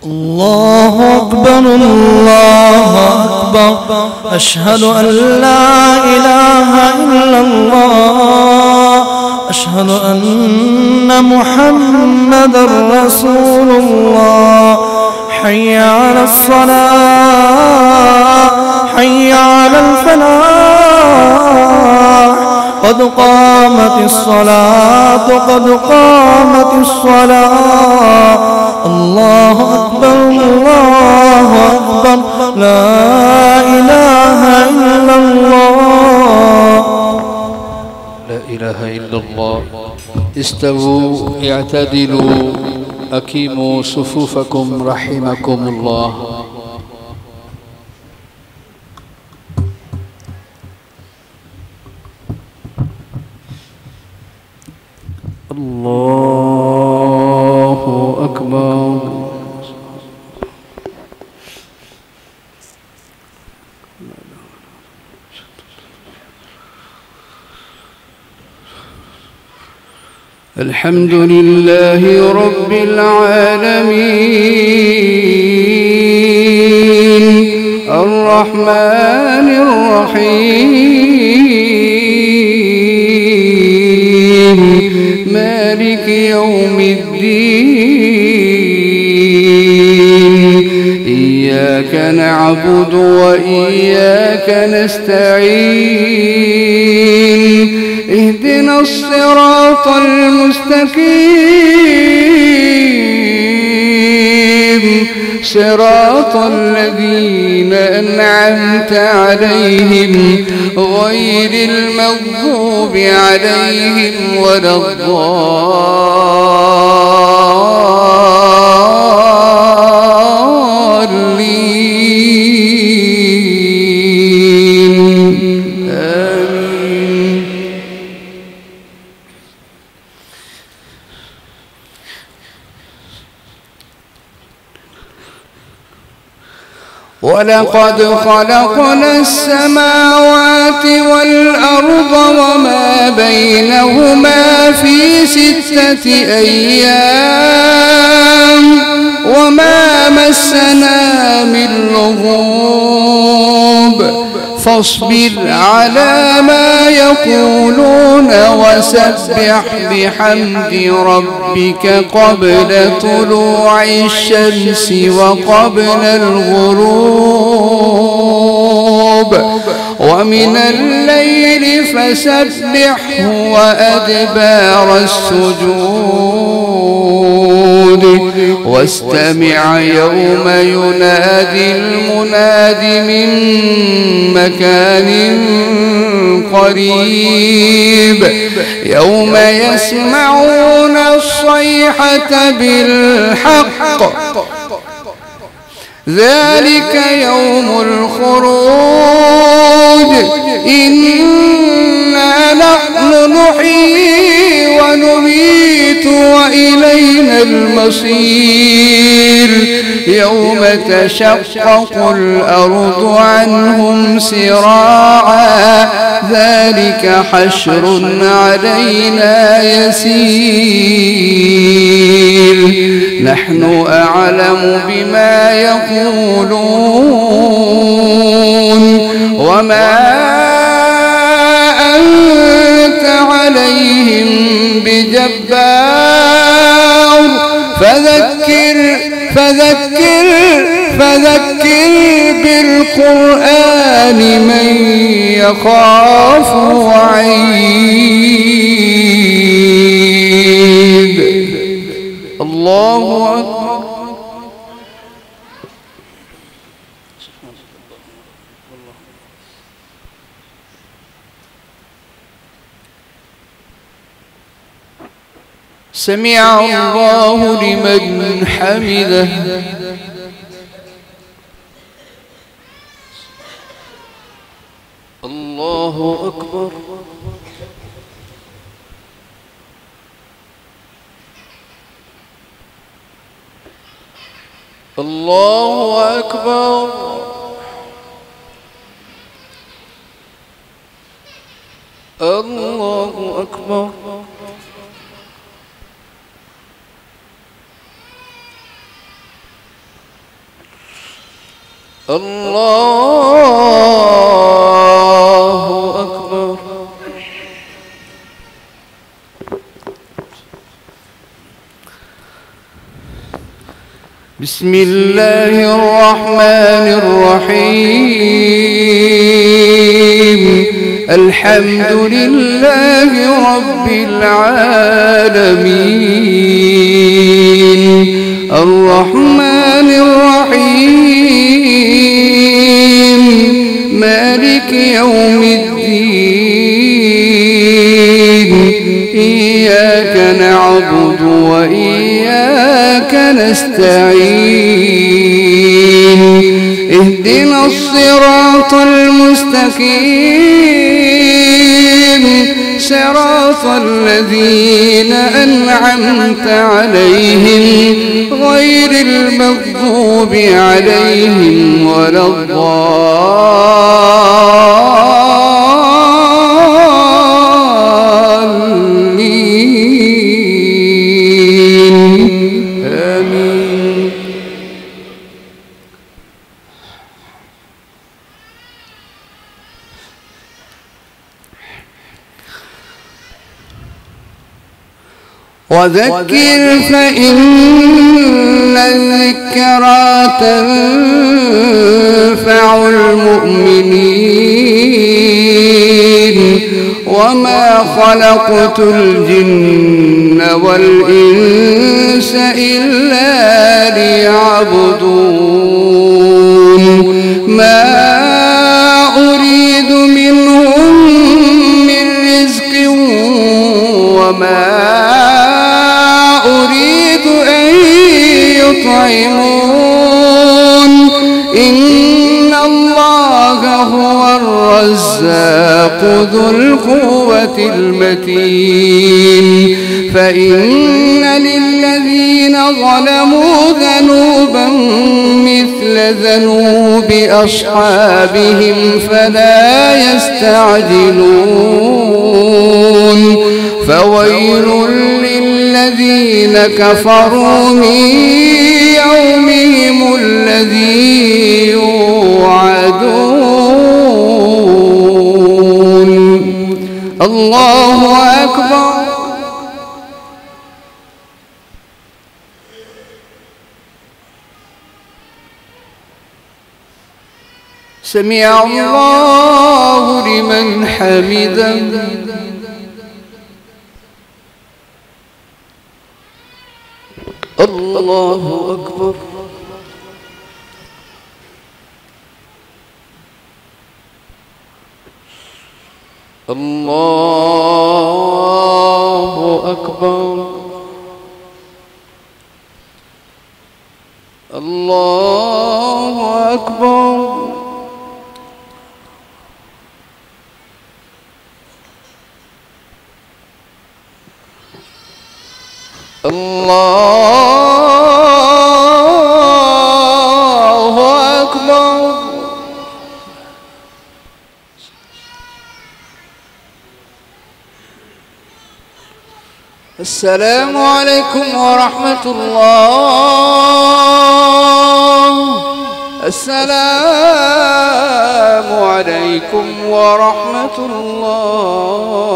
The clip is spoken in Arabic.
الله أكبر الله أكبر أشهد أن لا إله إلا الله أشهد أن محمدا رسول الله حي على الصلاة حي على الفلاح قد قامت الصلاة قد قامت الصلاة الله أكبر الله أكبر لا إله إلا الله لا إله إلا الله. استووا اعتدلوا أقيموا صفوفكم رحمكم الله. الله أكبر. الحمد لله رب العالمين الرحمن الرحيم مالك يوم الدين إياك نعبد وإياك نستعين اهدنا الصراط المستقيم صراط الذين أنعمت عليهم غير المغضوب عليهم ولا الضالين. آمين. ولقد خلقنا السماوات والأرض وما بينهما في 6 أيام وما مسنا من لغوب فاصبر على ما يقولون وسبح بحمد ربك قبل طلوع الشمس وقبل الغروب ومن الليل فسبحه وأدبار السجود واستمع يوم ينادي المناد من مكان قريب يوم يسمعون الصيحة بالحق ذلك يوم الخروج إنا نحن نحيي ونميت وإلينا المصير يوم تشقق الأرض عنهم سراعا ذلك حشر علينا يسير نحن أعلم بما يقولون وما أنت عليهم بجبار فذكر بالقرآن من يخاف وعيد. الله أكبر. سمع الله لمن حمده. الله أكبر. الله أكبر. الله أكبر. الله أكبر. بسم الله الرحمن الرحيم. الحمد لله رب العالمين الرحمن الرحيم مالك يوم الدين إياك نعبد وإياك نستعين اهدنا الصراط المستقيم صراط الذين أنعمت عليهم غير المغضوب عليهم ولا الضالين آمين. وذكر فإن الذكرى تنفع المؤمنين وما خلقت الجن والإنس إلا ليعبدون ما أريد منهم من رزق وما أريد أن يطعمون إن الله هو الرزاق ذو القوة المتين. فإن للذين ظلموا ذنوبا مثل ذنوب أصحابهم فلا يستعجلون فويل للذين كفروا من يومهم الذي يوعدون. الله أكبر. سمع الله لمن حمده. الله أكبر. الله أكبر. الله أكبر. الله أكبر. السلام عليكم ورحمة الله. السلام عليكم ورحمة الله.